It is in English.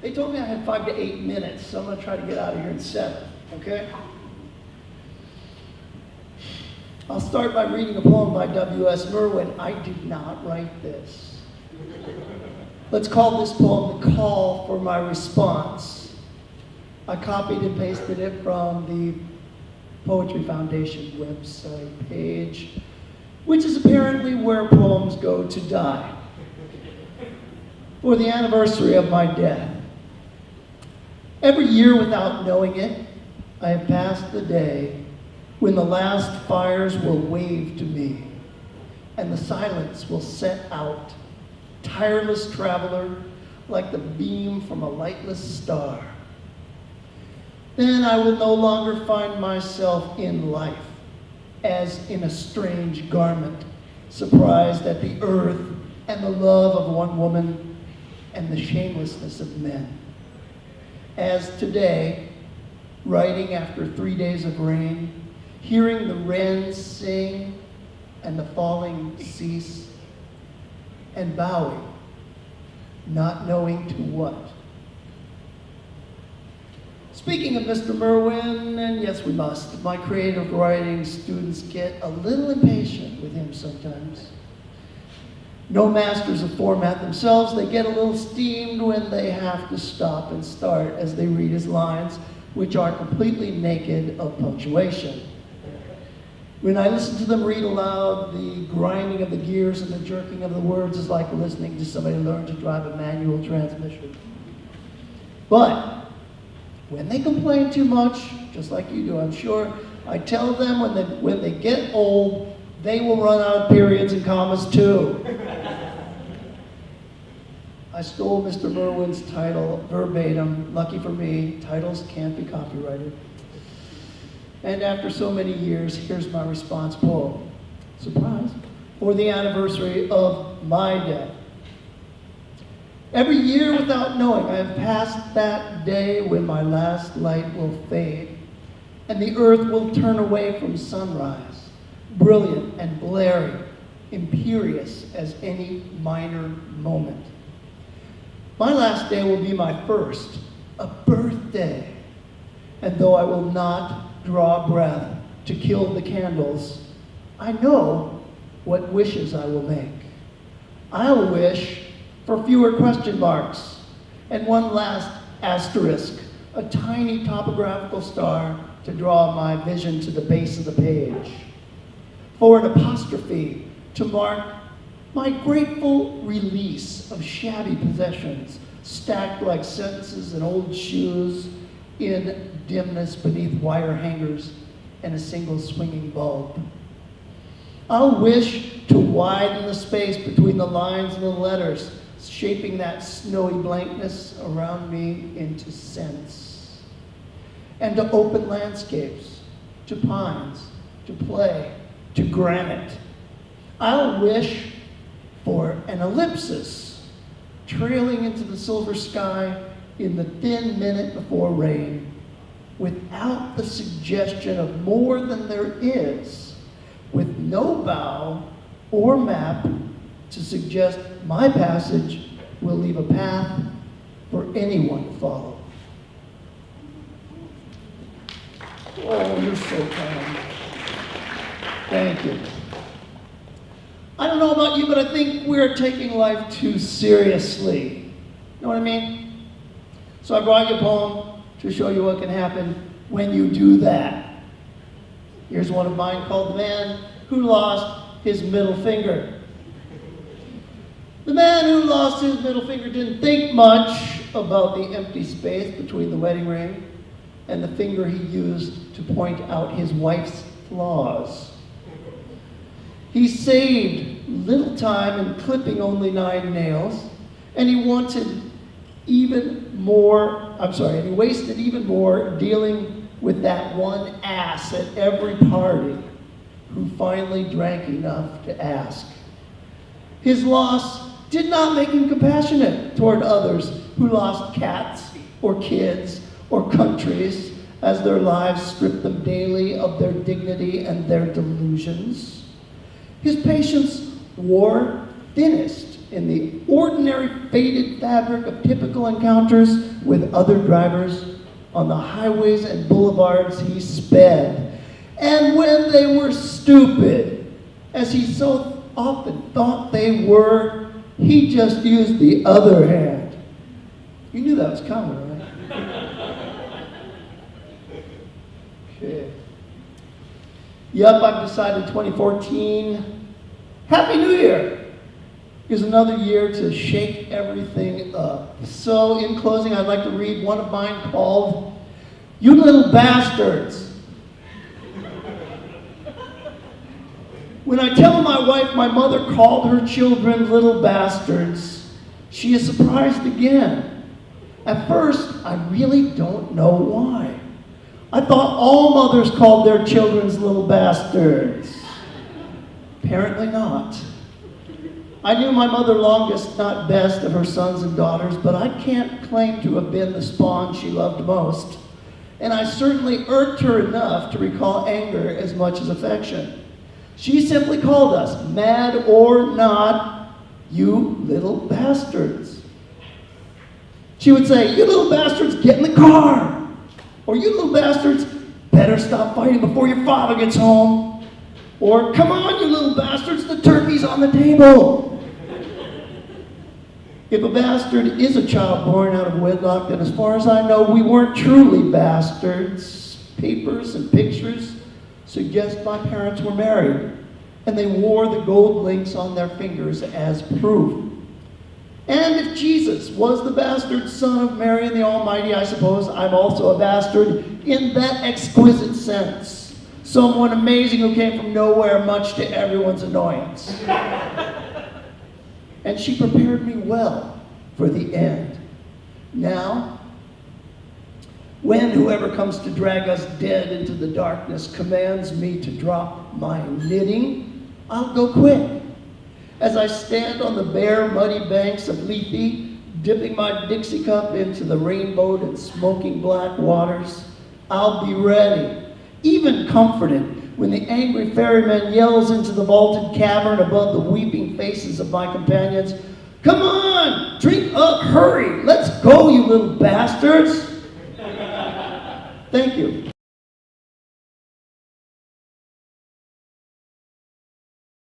They told me I had 5 to 8 minutes, so I'm going to try to get out of here in 7, okay? I'll start by reading a poem by W.S. Merwin. I did not write this. Let's call this poem The Call for My Response. I copied and pasted it from the Poetry Foundation website page, which is apparently where poems go to die. For the anniversary of my death. Every year without knowing it, I have passed the day when the last fires will wave to me and the silence will set out, tireless traveler like the beam from a lightless star. Then I will no longer find myself in life as in a strange garment, surprised at the earth and the love of one woman and the shamelessness of men. As today, writing after 3 days of rain, hearing the wrens sing and the falling cease, and bowing, not knowing to what. Speaking of Mr. Merwin, and yes we must, my creative writing students get a little impatient with him sometimes. No masters of format themselves, they get a little steamed when they have to stop and start as they read his lines, which are completely naked of punctuation. When I listen to them read aloud, the grinding of the gears and the jerking of the words is like listening to somebody learn to drive a manual transmission. But when they complain too much, just like you do, I'm sure, I tell them when they get old, they will run out of periods and commas too. I stole Mr. Merwin's title verbatim. Lucky for me, titles can't be copyrighted. And after so many years, here's my response poem. Surprise. For the anniversary of my death. Every year without knowing, I have passed that day when my last light will fade, and the earth will turn away from sunrise, brilliant and blaring, imperious as any minor moment. My last day will be my first, a birthday, and though I will not draw breath to kill the candles, I know what wishes I will make. I'll wish for fewer question marks and one last asterisk, a tiny topographical star to draw my vision to the base of the page, for an apostrophe to mark my grateful release of shabby possessions stacked like sentences and old shoes in dimness beneath wire hangers and a single swinging bulb. I'll wish to widen the space between the lines and the letters, shaping that snowy blankness around me into sense, and to open landscapes, to pines, to play, to granite. I'll wish for an ellipsis, trailing into the silver sky in the thin minute before rain, without the suggestion of more than there is, with no bow or map to suggest my passage will leave a path for anyone to follow. Oh, you're so kind. Thank you. I don't know about you, but I think we're taking life too seriously. You know what I mean? So I brought you a poem to show you what can happen when you do that. Here's one of mine called The Man Who Lost His Middle Finger. The man who lost his middle finger didn't think much about the empty space between the wedding ring and the finger he used to point out his wife's flaws. He saved little time in clipping only 9 nails, and he wasted even more dealing with that one ass at every party who finally drank enough to ask. His loss did not make him compassionate toward others who lost cats or kids or countries as their lives stripped them daily of their dignity and their delusions. His patience wore thinnest in the ordinary faded fabric of typical encounters with other drivers. On the highways and boulevards he sped. And when they were stupid, as he so often thought they were, he just used the other hand. You knew that was coming, right? Okay. Yep, I've decided 2014, Happy New Year, is another year to shake everything up. So in closing, I'd like to read one of mine called, You Little Bastards. When I tell my wife my mother called her children little bastards, she is surprised again. At first, I really don't know why. I thought all mothers called their children little bastards. Apparently not. I knew my mother longest, not best, of her sons and daughters, but I can't claim to have been the spawn she loved most. And I certainly irked her enough to recall anger as much as affection. She simply called us, mad or not, you little bastards. She would say, you little bastards, get in the car. Or you little bastards, better stop fighting before your father gets home. Or, come on, you little bastards, the turkey's on the table. If a bastard is a child born out of wedlock, then as far as I know, we weren't truly bastards. Papers and pictures suggest my parents were married, and they wore the gold links on their fingers as proof. And if Jesus was the bastard son of Mary and the Almighty, I suppose I'm also a bastard in that exquisite sense. Someone amazing who came from nowhere, much to everyone's annoyance. And she prepared me well for the end. Now, when whoever comes to drag us dead into the darkness commands me to drop my knitting, I'll go quick. As I stand on the bare, muddy banks of Lethe, dipping my Dixie cup into the rainbowed and smoking black waters, I'll be ready, even comforted, when the angry ferryman yells into the vaulted cavern above the weeping faces of my companions, come on, drink up, hurry, let's go, you little bastards. Thank you.